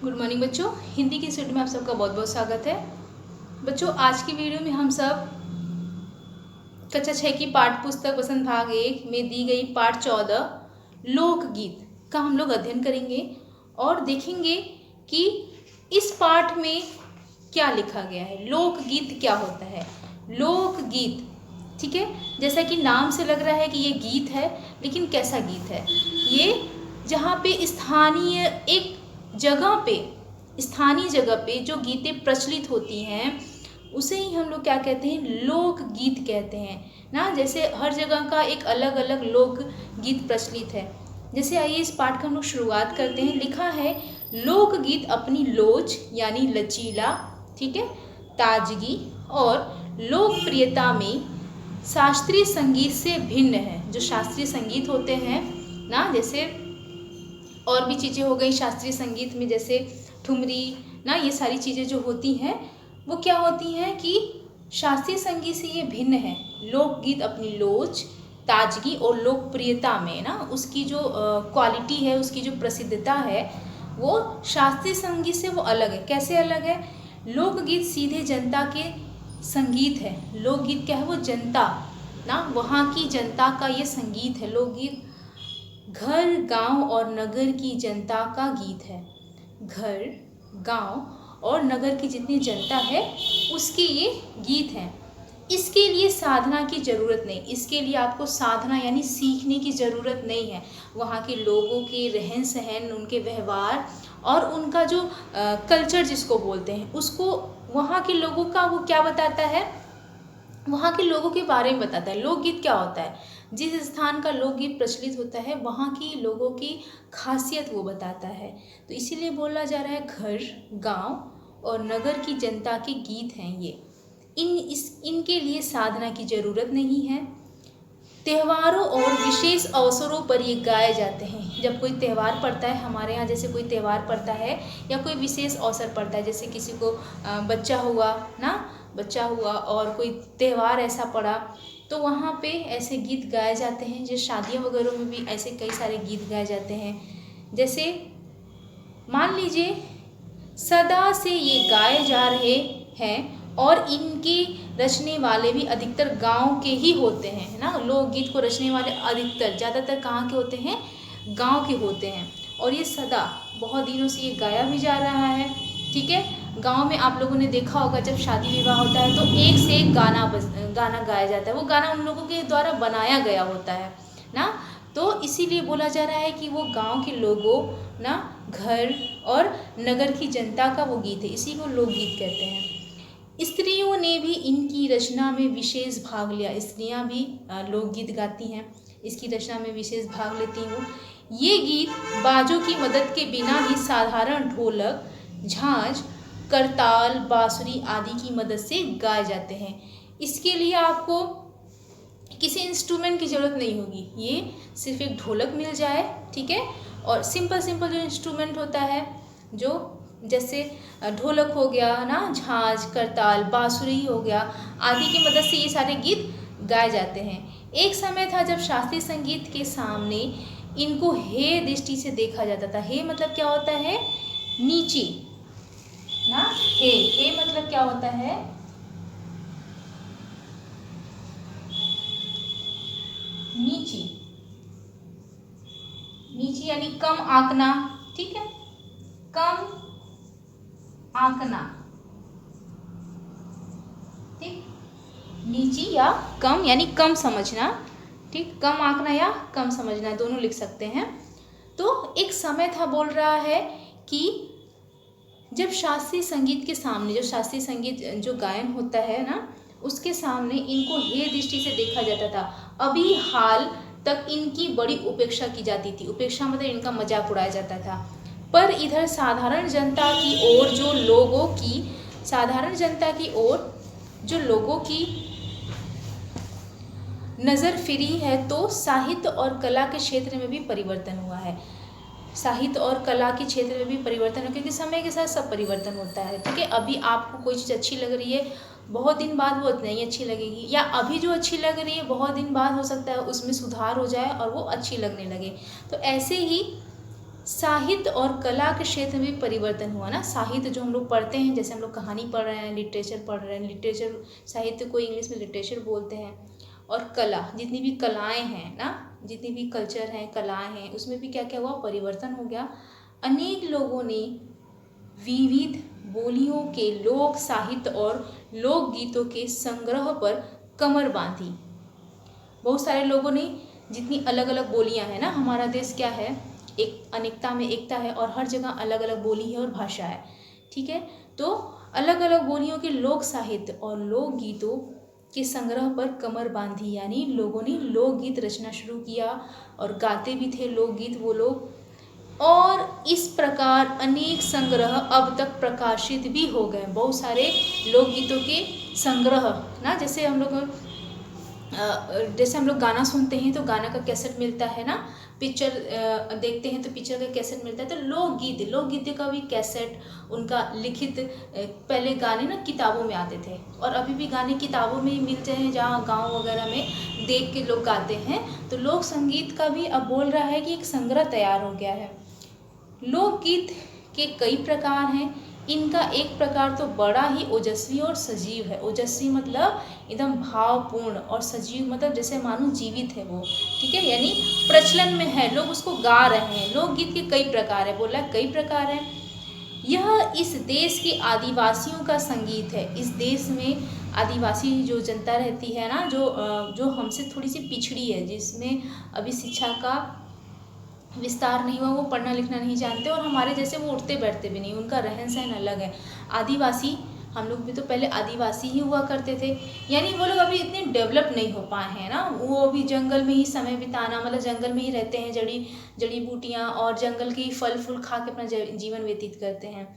Good morning बच्चों, हिंदी की study में आप सबका बहुत बहुत स्वागत है। बच्चों, आज की वीडियो में हम सब कक्षा 6 की पाठ पुस्तक वसंत भाग 1 में दी गई पाठ 14 लोकगीत का हम लोग अध्ययन करेंगे और देखेंगे कि इस पाठ में क्या लिखा गया है। लोकगीत क्या होता है? लोकगीत, ठीक है, जैसा कि नाम से लग रहा है कि ये गीत है, लेकिन कैसा गीत है ये? जहाँ पे स्थानीय जगह पे जो गीतें प्रचलित होती हैं उसे ही हम लोग क्या कहते हैं? लोकगीत कहते हैं ना। जैसे हर जगह का एक अलग अलग लोक गीत प्रचलित है। जैसे आइए इस पाठ का हम लोग शुरुआत करते हैं। लिखा है, लोकगीत अपनी लोच यानी लचीला, ठीक है, ताजगी और लोकप्रियता में शास्त्रीय संगीत से भिन्न है। जो शास्त्रीय संगीत होते हैं ना, जैसे और भी चीज़ें हो गई शास्त्रीय संगीत में, जैसे ठुमरी ना, ये सारी चीज़ें जो होती हैं वो क्या होती हैं कि शास्त्रीय संगीत से ये भिन्न है। लोकगीत अपनी लोच, ताजगी और लोकप्रियता में ना, उसकी जो क्वालिटी है, उसकी जो प्रसिद्धता है, वो शास्त्रीय संगीत से वो अलग है। कैसे अलग है? लोकगीत सीधे जनता के संगीत है। लोकगीत क्या है? वो जनता ना, वहाँ की जनता का ये संगीत है। लोकगीत घर, गांव और नगर की जनता का गीत है। घर, गांव और नगर की जितनी जनता है उसके ये गीत हैं। इसके लिए साधना की ज़रूरत नहीं। इसके लिए आपको साधना यानी सीखने की ज़रूरत नहीं है। वहाँ के लोगों के रहन सहन, उनके व्यवहार और उनका जो कल्चर जिसको बोलते हैं, उसको वहाँ के लोगों का वो क्या बताता है? वहाँ के लोगों के बारे में बताता है। लोकगीत क्या होता है? जिस स्थान का लोकगीत प्रचलित होता है वहाँ की लोगों की खासियत वो बताता है। तो इसीलिए बोला जा रहा है घर, गांव और नगर की जनता के गीत हैं ये। इनके लिए साधना की ज़रूरत नहीं है। त्योहारों और विशेष अवसरों पर ये गाए जाते हैं। जब कोई त्यौहार पड़ता है हमारे यहाँ, जैसे कोई त्यौहार पड़ता है या कोई विशेष अवसर पड़ता है, जैसे किसी को बच्चा हुआ और कोई त्यौहार ऐसा पड़ा, तो वहाँ पे ऐसे गीत गाए जाते हैं। जैसे शादियाँ वगैरह में भी ऐसे कई सारे गीत गाए जाते हैं। जैसे मान लीजिए सदा से ये गाए जा रहे हैं और इनके रचने वाले भी अधिकतर गांव के ही होते हैं ना। लोकगीत को रचने वाले अधिकतर ज़्यादातर कहाँ के होते हैं? गांव के होते हैं। और ये सदा बहुत दिनों से ये गाया भी जा रहा है, ठीक है। गांव में आप लोगों ने देखा होगा जब शादी विवाह होता है तो एक से एक गाना गाया जाता है। वो गाना उन लोगों के द्वारा बनाया गया होता है ना। तो इसीलिए बोला जा रहा है कि वो गांव के लोगों ना, घर और नगर की जनता का वो गीत है। इसी को लोकगीत कहते हैं। स्त्रियों ने भी इनकी रचना में विशेष भाग लिया। स्त्रियां भी लोकगीत गाती हैं, इसकी रचना में विशेष भाग लेती हूँ। ये गीत बाजों की मदद के बिना ही साधारण ढोलक, झांझ, करताल, बांसुरी आदि की मदद से गाए जाते हैं। इसके लिए आपको किसी इंस्ट्रूमेंट की ज़रूरत नहीं होगी। ये सिर्फ एक ढोलक मिल जाए, ठीक है, और सिंपल जो इंस्ट्रूमेंट होता है, जो जैसे ढोलक हो गया ना, झांझ, करताल, बांसुरी हो गया, आदि की मदद से ये सारे गीत गाए जाते हैं। एक समय था जब शास्त्रीय संगीत के सामने इनको हे दृष्टि से देखा जाता था। हे मतलब क्या होता है? नीचे ना। हे मतलब क्या होता है? नीची यानी कम आंकना, ठीक है, कम आंकना, ठीक। नीची या कम यानी कम समझना, ठीक, कम आंकना या कम समझना दोनों लिख सकते हैं। तो एक समय था, बोल रहा है कि जब शास्त्रीय संगीत के सामने, जो शास्त्रीय संगीत जो गायन होता है ना, उसके सामने इनको हे दृष्टि से देखा जाता था। अभी हाल तक इनकी बड़ी उपेक्षा की जाती थी। उपेक्षा मतलब इनका मजाक उड़ाया जाता था। पर इधर साधारण जनता की ओर जो लोगों की नज़र फिरी है, तो साहित्य और कला के क्षेत्र में भी परिवर्तन हुआ है। साहित्य और कला के क्षेत्र में भी परिवर्तन है, क्योंकि समय के साथ सब परिवर्तन होता है, ठीक है। अभी आपको कोई चीज़ अच्छी लग रही है, बहुत दिन बाद वो नहीं अच्छी लगेगी, या अभी जो अच्छी लग रही है बहुत दिन बाद हो सकता है उसमें सुधार हो जाए और वो अच्छी लगने लगे। तो ऐसे ही साहित्य और कला के क्षेत्र में परिवर्तन हुआ ना। साहित्य जो हम लोग पढ़ते हैं, जैसे हम लोग कहानी पढ़ रहे हैं, लिटरेचर पढ़ रहे हैं, लिटरेचर साहित्य को इंग्लिश में लिटरेचर बोलते हैं। और कला, जितनी भी कलाएं हैं ना, जितनी भी कल्चर हैं, कलाएं हैं, उसमें भी क्या क्या हुआ, परिवर्तन हो गया। अनेक लोगों ने विविध बोलियों के लोक साहित्य और लोकगीतों के संग्रह पर कमर बांधी। बहुत सारे लोगों ने, जितनी अलग अलग बोलियां हैं ना, हमारा देश क्या है, एक अनेकता में एकता है और हर जगह अलग अलग बोली है और भाषा है, ठीक है। तो अलग अलग बोलियों के लोक साहित्य और लोकगीतों के संग्रह पर कमर बांधी, यानी लोगों ने लोकगीत रचना शुरू किया और गाते भी थे लोकगीत वो लोग। और इस प्रकार अनेक संग्रह अब तक प्रकाशित भी हो गए। बहुत सारे लोकगीतों के संग्रह ना, जैसे हम लोग गाना सुनते हैं तो गाना का कैसेट मिलता है ना, पिक्चर देखते हैं तो पिक्चर का कैसेट मिलता है। तो लोकगीत का भी कैसेट, उनका लिखित, पहले गाने ना किताबों में आते थे और अभी भी गाने किताबों में ही मिलते हैं, जहाँ गांव वगैरह में देख के लोग गाते हैं। तो लोक संगीत का भी अब बोल रहा है कि एक संग्रह तैयार हो गया है। लोकगीत के कई प्रकार हैं। इनका एक प्रकार तो बड़ा ही ओजस्वी और सजीव है। ओजस्वी मतलब एकदम भावपूर्ण, और सजीव मतलब जैसे मानो जीवित है वो, ठीक है, यानी प्रचलन में है, लोग उसको गा रहे हैं। लोकगीत के कई प्रकार है, बोला कई प्रकार है। यह इस देश के आदिवासियों का संगीत है। इस देश में आदिवासी जो जनता रहती है ना, जो हमसे थोड़ी सी पिछड़ी है, जिसमें अभी शिक्षा का विस्तार नहीं हुआ, वो पढ़ना लिखना नहीं जानते, और हमारे जैसे वो उठते बैठते भी नहीं, उनका रहन सहन अलग है। आदिवासी, हम लोग भी तो पहले आदिवासी ही हुआ करते थे, यानी वो लोग अभी इतने डेवलप नहीं हो पाए हैं ना। वो अभी जंगल में ही समय बिताना, मतलब जंगल में ही रहते हैं, जड़ी बूटियाँ और जंगल के फल फूल खा के अपना जीवन व्यतीत करते हैं।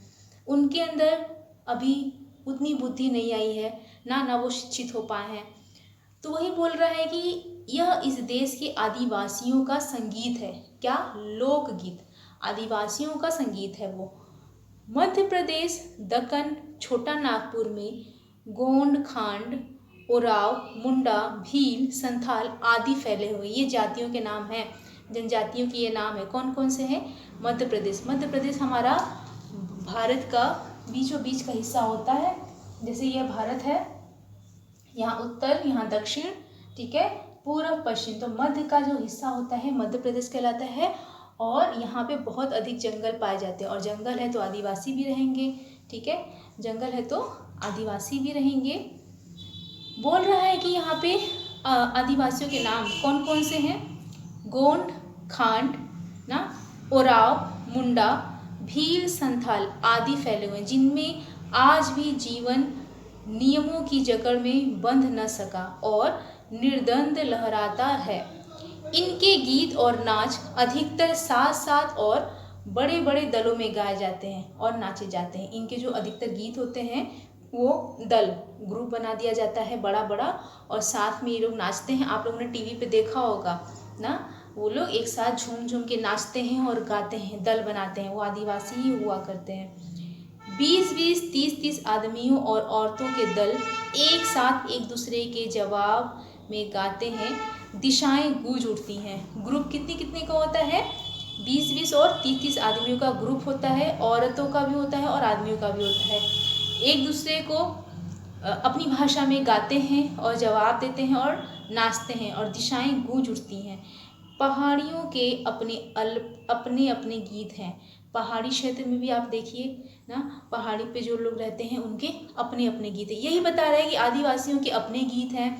उनके अंदर अभी उतनी बुद्धि नहीं आई है ना वो शिक्षित हो पाए हैं। तो वही बोल रहा है कि यह इस देश के आदिवासियों का संगीत है। क्या? लोकगीत, आदिवासियों का संगीत है वो। मध्य प्रदेश, दक्कन, छोटा नागपुर में गोंड, खांड, ओराव, मुंडा, भील, संथाल आदि फैले हुए, ये जातियों के नाम हैं, जनजातियों के ये नाम है। कौन कौन से हैं? मध्य प्रदेश हमारा भारत का बीचों बीच का हिस्सा होता है। जैसे यह भारत है, यहाँ उत्तर, यहाँ दक्षिण, ठीक है, पूर्व पश्चिम। तो मध्य का जो हिस्सा होता है मध्य प्रदेश कहलाता है। और यहाँ पे बहुत अधिक जंगल पाए जाते हैं, और जंगल है तो आदिवासी भी रहेंगे, ठीक है, जंगल है तो आदिवासी भी रहेंगे। बोल रहा है कि यहाँ पे आदिवासियों के नाम कौन कौन से हैं? गोंड, खांड ना, ओराव, मुंडा, भील, संथाल आदि फैले हुए हैं, जिनमें आज भी जीवन नियमों की जकड़ में बंध न सका और निर्द्वंद लहराता है। इनके गीत और नाच अधिकतर साथ साथ और बड़े बड़े दलों में गाए जाते हैं और नाचे जाते हैं। इनके जो अधिकतर गीत होते हैं वो दल, ग्रुप बना दिया जाता है बड़ा बड़ा, और साथ में ये लोग नाचते हैं। आप लोगों ने टीवी पे देखा होगा ना, वो लोग एक साथ झूम झूम के नाचते हैं और गाते हैं, दल बनाते हैं, वो आदिवासी ही हुआ करते हैं। 20-20, 30-30 आदमियों और औरतों के दल एक साथ एक दूसरे के जवाब में गाते हैं, दिशाएं गूंज उठती हैं। ग्रुप कितने कितने का होता है? 20-20 और 30-30 आदमियों का ग्रुप होता है, औरतों का भी होता है और आदमियों का भी होता है। एक दूसरे को अपनी भाषा में गाते हैं और जवाब देते हैं और नाचते हैं, और दिशाएं गूंज उठती हैं। पहाड़ियों के अपने अपने गीत हैं। पहाड़ी क्षेत्र में भी आप देखिए ना, पहाड़ी पे जो लोग रहते हैं उनके अपने अपने गीत हैं। यही बता रहे हैं कि आदिवासियों के अपने गीत हैं,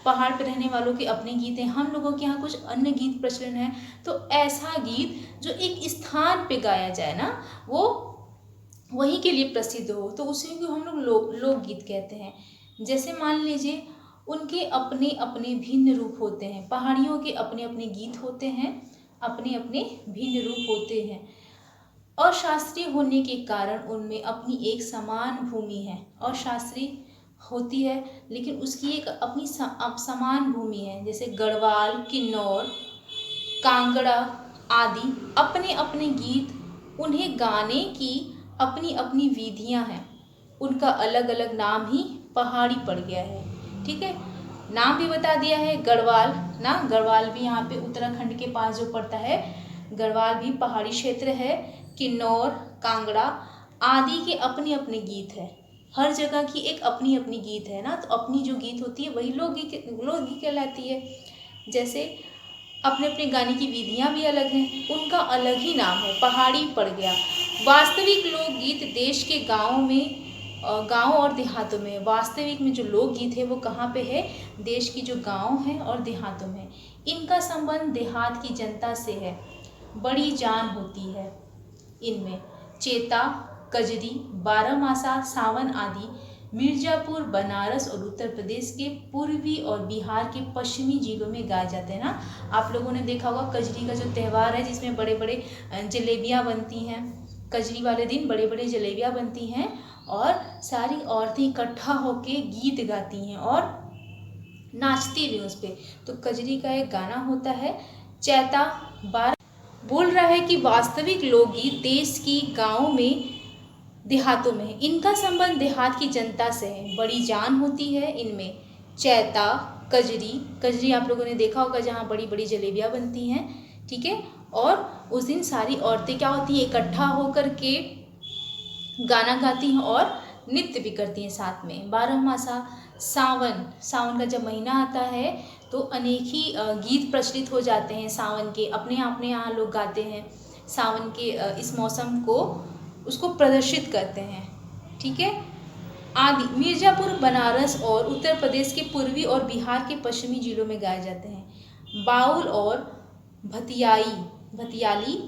पहाड़ पे रहने वालों के अपने गीत हैं, हम लोगों के यहाँ कुछ अन्य गीत प्रचलन है। तो ऐसा गीत जो एक स्थान पे गाया जाए ना, वो वहीं के लिए प्रसिद्ध हो, तो उसी को हम लोग लोकगीत कहते हैं। जैसे मान लीजिए उनके अपने अपने भिन्न रूप होते हैं, पहाड़ियों के अपने अपने गीत होते हैं, अपने अपने भिन्न रूप होते हैं। अशास्त्रीय होने के कारण उनमें अपनी एक समान भूमि है। अशास्त्रीय होती है लेकिन उसकी एक अपनी समान भूमि है। जैसे गढ़वाल, किन्नौर, कांगड़ा आदि अपने अपने गीत, उन्हें गाने की अपनी अपनी विधियां हैं। उनका अलग अलग नाम ही पहाड़ी पड़ गया है, ठीक है। नाम भी बता दिया है, गढ़वाल ना, गढ़वाल भी यहाँ पे उत्तराखंड के पास जो पड़ता है, गढ़वाल भी पहाड़ी क्षेत्र है, किन्नौर, कांगड़ा आदि के अपने अपने गीत है। हर जगह की एक अपनी अपनी गीत है ना, तो अपनी जो गीत होती है वही लोकगीत कहलाती है। जैसे अपने अपने गाने की विधियाँ भी अलग हैं, उनका अलग ही नाम है, पहाड़ी पड़ गया। वास्तविक लोकगीत देश के गाँव और देहातों में, वास्तविक में जो लोकगीत है वो कहाँ पे है, देश की जो गाँव है और देहातों में। इनका संबंध देहात की जनता से है, बड़ी जान होती है इनमें। चेता, कजरी, बारहमासा, सावन आदि मिर्जापुर, बनारस और उत्तर प्रदेश के पूर्वी और बिहार के पश्चिमी जिलों में गाए जाते हैं ना। आप लोगों ने देखा होगा कजरी का जो त्यौहार है, जिसमें बड़े बड़े जलेबियाँ बनती हैं। कजरी वाले दिन बड़े बड़े जलेबियाँ बनती हैं और सारी औरतें इकट्ठा होके गीत गाती हैं और नाचती भी उस पर। तो कजरी का एक गाना होता है चैता। बोल रहा है कि वास्तविक लोकगीत देश की गाँव में देहातों में, इनका संबंध देहात की जनता से है, बड़ी जान होती है इनमें। चैता, कजरी आप लोगों ने देखा होगा जहाँ बड़ी बड़ी जलेबियाँ बनती हैं, ठीक है। और उस दिन सारी औरतें क्या होती हैं, इकट्ठा होकर के गाना गाती हैं और नृत्य भी करती हैं साथ में। बारहमासा, सावन का जब महीना आता है तो अनेक ही गीत प्रचलित हो जाते हैं सावन के, अपने यहाँ लोग गाते हैं सावन के इस मौसम को, उसको प्रदर्शित करते हैं, ठीक है। आदि मिर्जापुर, बनारस और उत्तर प्रदेश के पूर्वी और बिहार के पश्चिमी जिलों में गाए जाते हैं। बाउल और भतियाली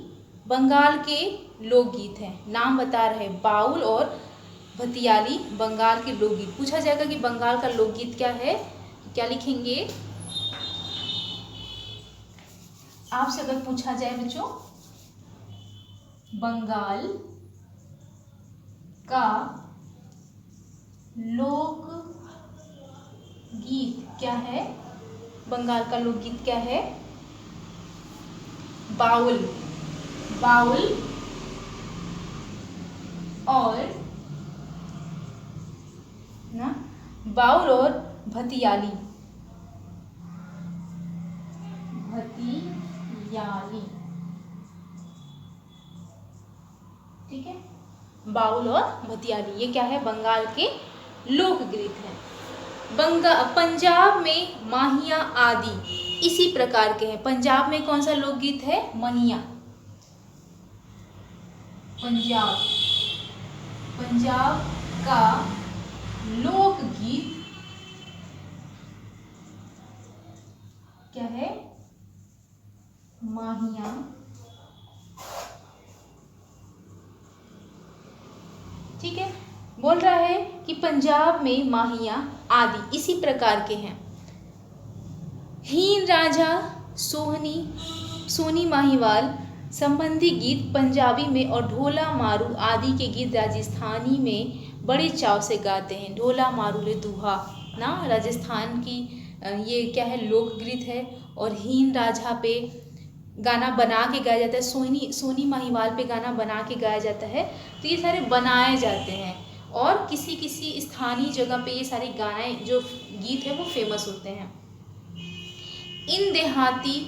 बंगाल के लोकगीत हैं। नाम बता रहे, बाउल और भतियाली बंगाल के लोकगीत। पूछा जाएगा कि बंगाल का लोकगीत क्या है, क्या लिखेंगे आपसे अगर पूछा जाए बच्चों, बंगाल का लोकगीत क्या है, बंगाल का लोकगीत क्या है, बाउल और भतियाली, ठीक है। बाउल और भतियाली ये क्या है, बंगाल के लोकगीत हैं। पंजाब में माहिया आदि इसी प्रकार के हैं। पंजाब में कौन सा लोकगीत है, महिया। पंजाब का लोकगीत क्या है, माहिया। ठीक है, बोल रहा है कि पंजाब में माहिया आदि इसी प्रकार के हैं। हीन राझा, सोनी माहीवाल संबंधी गीत पंजाबी में और ढोला मारू आदि के गीत राजस्थानी में बड़े चाव से गाते हैं। ढोला मारूले दुहा ना राजस्थान की ये क्या है, लोकगीत है। और हीन राझा पे गाना बना के गाया जाता है, सोनी माहीवाल पे गाना बना के गाया जाता है। तो ये सारे बनाए जाते हैं और किसी किसी स्थानीय जगह पे ये सारे गाने जो गीत है वो फेमस होते हैं। इन देहाती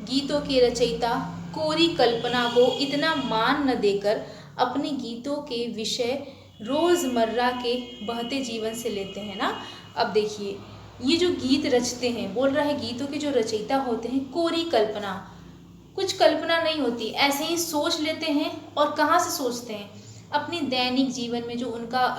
गीतों के रचयिता कोरी कल्पना को इतना मान न देकर अपने गीतों के विषय रोज़मर्रा के बहते जीवन से लेते हैं ना। अब देखिए, ये जो गीत रचते हैं, बोल रहा है गीतों के जो रचयिता होते हैं कोरी कल्पना, कुछ कल्पना नहीं होती, ऐसे ही सोच लेते हैं। और कहाँ से सोचते हैं, अपने दैनिक जीवन में जो उनका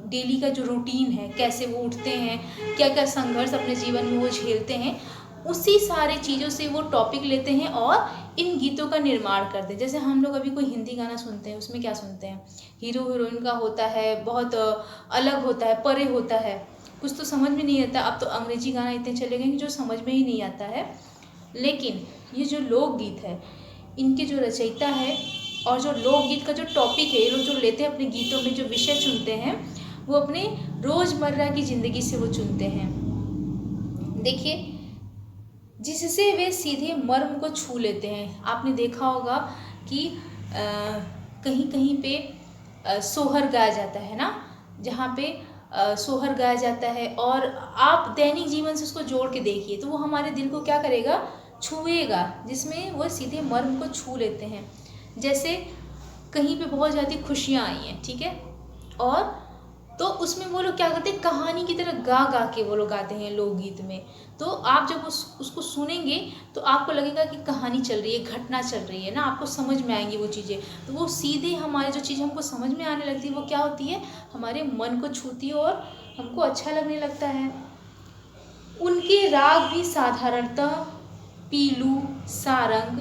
डेली का जो रूटीन है, कैसे वो उठते हैं, क्या क्या संघर्ष अपने जीवन में वो झेलते हैं, उसी सारे चीज़ों से वो टॉपिक लेते हैं और इन गीतों का निर्माण करते हैं। जैसे हम लोग अभी कोई हिंदी गाना सुनते हैं, उसमें क्या सुनते हैं, हीरो हीरोइन का होता है, बहुत अलग होता है, परे होता है, कुछ तो समझ में नहीं आता। अब तो अंग्रेजी गाना इतने चले गए कि जो समझ में ही नहीं आता है। लेकिन ये जो लोकगीत है, इनके जो रचयिता है और जो लोकगीत का जो टॉपिक है, ये लोग जो लेते हैं अपने गीतों में, जो विषय चुनते हैं, वो अपने रोज़मर्रा की ज़िंदगी से वो चुनते हैं। देखिए, जिससे वे सीधे मर्म को छू लेते हैं। आपने देखा होगा कि कहीं कहीं पे सोहर गाया जाता है ना, जहाँ पे सोहर गाया जाता है और आप दैनिक जीवन से उसको जोड़ के देखिए तो वो हमारे दिल को क्या करेगा, छुएगा, जिसमें वो सीधे मर्म को छू लेते हैं। जैसे कहीं पे बहुत ज़्यादा खुशियाँ आई हैं, ठीक है, और तो उसमें वो लोग क्या करते हैं, कहानी की तरह गा गा के वो लोग गाते हैं लोकगीत में। तो आप जब उसको सुनेंगे तो आपको लगेगा कि कहानी चल रही है, घटना चल रही है ना, आपको समझ में आएंगी वो चीज़ें। तो वो सीधे हमारे जो चीज़ हमको समझ में आने लगती है वो क्या होती है, हमारे मन को छूती है और हमको अच्छा लगने लगता है। उनके राग भी साधारणतः पीलू, सारंग,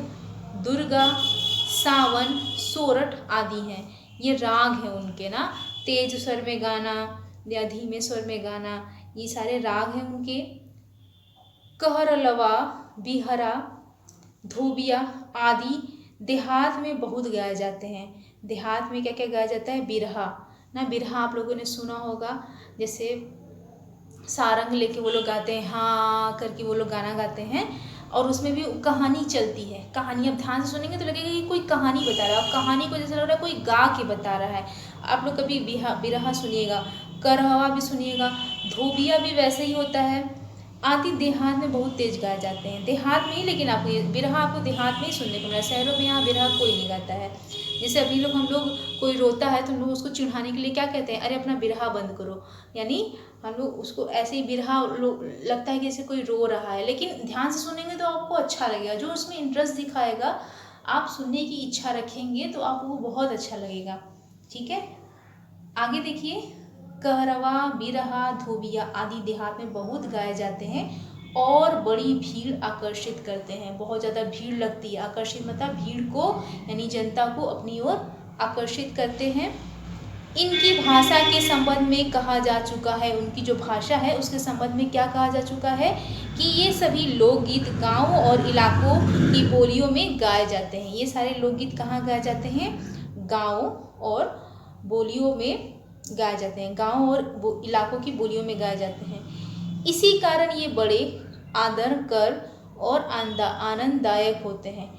दुर्गा, सावन, सोरठ आदि हैं। ये राग हैं उनके ना, तेज स्वर में गाना या धीमे स्वर में गाना, ये सारे राग हैं उनके। कहरलवा, बिहरा, धोबिया आदि देहात में बहुत गाए जाते हैं। देहात में क्या क्या गाया जाता है, बिरहा ना, बिरहा आप लोगों ने सुना होगा। जैसे सारंग लेके वो लोग गाते हैं, हाँ करके वो लोग गाना गाते हैं, और उसमें भी कहानी चलती है। कहानी अब ध्यान से सुनेंगे तो लगेगा कि कोई कहानी बता रहा है, और कहानी को जैसे लग रहा है कोई गा के बता रहा है। आप लोग कभी बिरहा सुनिएगा, करहवा भी सुनिएगा, धोबिया भी वैसे ही होता है। आदि देहात में बहुत तेज गाए जाते हैं, देहात में ही, लेकिन आपको ये बिरहा आपको देहात में ही सुनने को मिला, शहरों में यहाँ बिरहा कोई नहीं गाता है। जैसे अभी लोग, हम लोग कोई रोता है तो हम लोग उसको चिढ़ाने के लिए क्या कहते हैं, अरे अपना बिरहा बंद करो, यानी हम लोग उसको ऐसे ही बिरहा लगता है कि जैसे कोई रो रहा है, लेकिन ध्यान से सुनेंगे तो आपको अच्छा लगेगा। जो उसमें इंटरेस्ट दिखाएगा, आप सुनने की इच्छा रखेंगे तो आपको वो बहुत अच्छा लगेगा, ठीक है। आगे देखिए, कहरवा, बिरहा, धोबिया आदि देहात में बहुत गाए जाते हैं और बड़ी भीड़ आकर्षित करते हैं। बहुत ज़्यादा भीड़ लगती है, आकर्षित मतलब भीड़ को यानी जनता को अपनी ओर आकर्षित करते हैं। इनकी भाषा के संबंध में कहा जा चुका है, उनकी जो भाषा है उसके संबंध में क्या कहा जा चुका है कि ये सभी लोकगीत गाँव और इलाकों की बोलियों में गाए जाते हैं। ये सारे लोकगीत कहाँ गाए जाते हैं, गाँव और बोलियों में गाए जाते हैं, गाँव और इलाकों की बोलियों में गाए जाते हैं। इसी कारण ये बड़े आदर कर और आनंददायक होते हैं।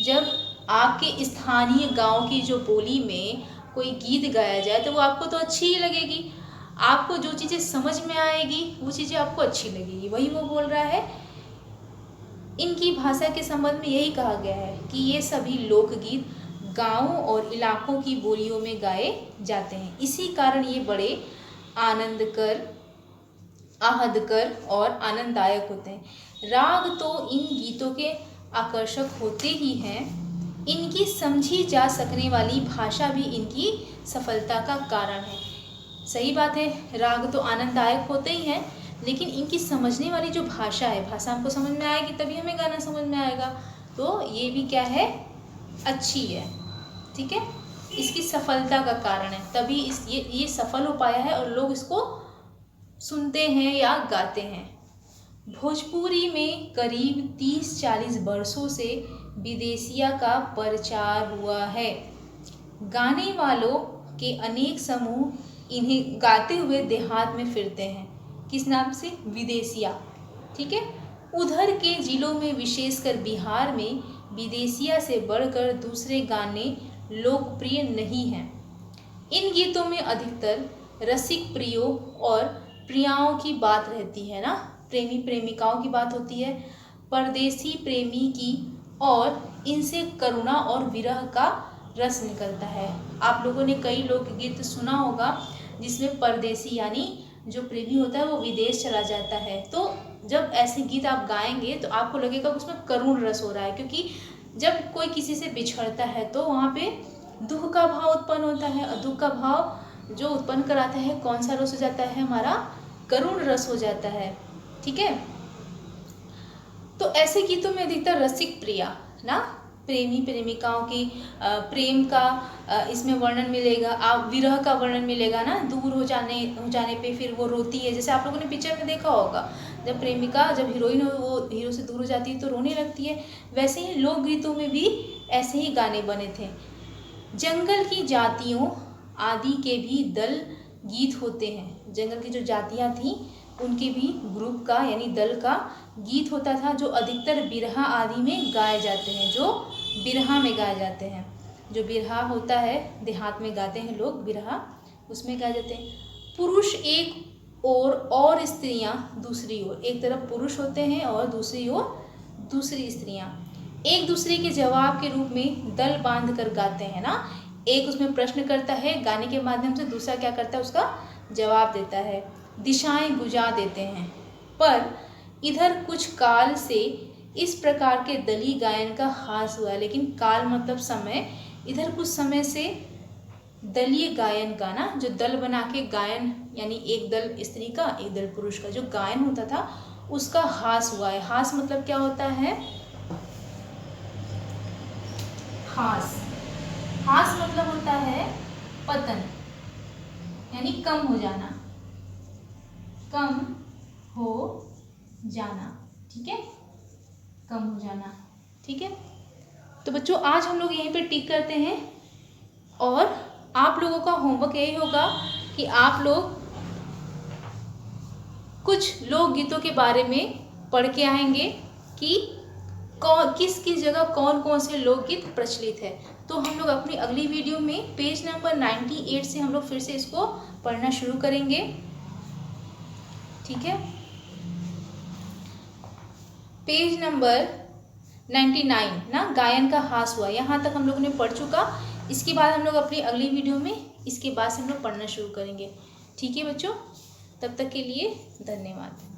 जब आपके स्थानीय गांव की जो बोली में कोई गीत गाया जाए तो वो आपको तो अच्छी ही लगेगी, आपको जो चीज़ें समझ में आएगी वो चीज़ें आपको अच्छी लगेगी, वही वो बोल रहा है। इनकी भाषा के संबंध में यही कहा गया है कि ये सभी लोकगीत गाँव और इलाकों की बोलियों में गाए जाते हैं। इसी कारण ये बड़े आनंदकर, आहदकर और आनंददायक होते हैं। राग तो इन गीतों के आकर्षक होते ही हैं, इनकी समझी जा सकने वाली भाषा भी इनकी सफलता का कारण है। सही बात है, राग तो आनंददायक होते ही हैं, लेकिन इनकी समझने वाली जो भाषा है, भाषा हमको समझ में आएगी तभी हमें गाना समझ में आएगा, तो ये भी क्या है, अच्छी है, ठीक है। इसकी सफलता का कारण है, तभी ये सफल हो पाया है और लोग इसको सुनते हैं या गाते हैं। भोजपुरी में करीब 30-40 वर्षों से विदेशिया का प्रचार हुआ है। गाने वालों के अनेक समूह इन्हें गाते हुए देहात में फिरते हैं। किस नाम से, विदेशिया, ठीक है। उधर के जिलों में विशेषकर बिहार में विदेशिया से बढ़कर दूसरे गाने लोकप्रिय नहीं हैं। इन गीतों में अधिकतर रसिक प्रियों और प्रियाओं की बात रहती है ना, प्रेमी प्रेमिकाओं की बात होती है, परदेसी प्रेमी की, और इनसे करुणा और विरह का रस निकलता है। आप लोगों ने कई लोकगीत सुना होगा जिसमें परदेसी यानी जो प्रेमी होता है वो विदेश चला जाता है, तो जब ऐसे गीत आप गाएंगे तो आपको लगेगा उसमें करुण रस हो रहा है, क्योंकि जब कोई किसी से बिछड़ता है तो वहाँ पे दुख का भाव उत्पन्न होता है, और दुख का भाव जो उत्पन्न कराता है कौन सा रस हो जाता है, हमारा करुण रस हो जाता है, ठीक है। तो ऐसे गीतों में अधिकतर रसिक प्रिया ना, प्रेमी प्रेमिकाओं की प्रेम का इसमें वर्णन मिलेगा, आप विरह का वर्णन मिलेगा ना, दूर हो जाने पे फिर वो रोती है, जैसे आप लोगों ने पिक्चर में देखा होगा, जब प्रेमिका, जब हीरोइन वो हीरो से दूर हो जाती है तो रोने लगती है। वैसे ही लोकगीतों में भी ऐसे ही गाने बने थे। जंगल की जातियों आदि के भी दल गीत होते हैं। जंगल की जो जातियाँ थीं उनके भी ग्रुप का यानी दल का गीत होता था, जो अधिकतर बिरहा आदि में गाए जाते हैं, जो बिरहा में गाए जाते हैं। जो बिरहा होता है, देहात में गाते हैं लोग बिरहा, उसमें गाए जाते हैं। पुरुष एक ओर और स्त्रियां दूसरी ओर, एक तरफ पुरुष होते हैं और दूसरी ओर दूसरी स्त्रियां एक दूसरे के जवाब के रूप में दल बांध कर गाते हैं ना। एक उसमें प्रश्न करता है, गाने के माध्यम से दूसरा क्या करता है, उसका जवाब देता है। दिशाएं बुझा देते हैं। पर इधर कुछ काल से इस प्रकार के दली गायन का ह्रास हुआ है। लेकिन काल मतलब समय, इधर कुछ समय से दलीय गायन का ना, जो दल बना के गायन, यानी एक दल स्त्री का एक दल पुरुष का जो गायन होता था, उसका ह्रास हुआ है। ह्रास मतलब क्या होता है, ह्रास, ह्रास मतलब होता है पतन, यानी कम हो जाना, कम हो जाना, ठीक है, कम हो जाना, ठीक है। तो बच्चों आज हम लोग यहीं पे टिक करते हैं और आप लोगों का होमवर्क यही होगा कि आप लोग कुछ लोकगीतों के बारे में पढ़ के आएंगे कि किस किस जगह कौन कौन से लोकगीत प्रचलित है। तो हम लोग अपनी अगली वीडियो में पेज नंबर 98 से हम लोग फिर से इसको पढ़ना शुरू करेंगे, ठीक है। पेज नंबर 99 ना, गायन का ह्रास हुआ, यहाँ तक हम लोग ने पढ़ चुका। इसके बाद हम लोग अपनी अगली वीडियो में इसके बाद से हम लोग पढ़ना शुरू करेंगे, ठीक है बच्चों। तब तक के लिए धन्यवाद।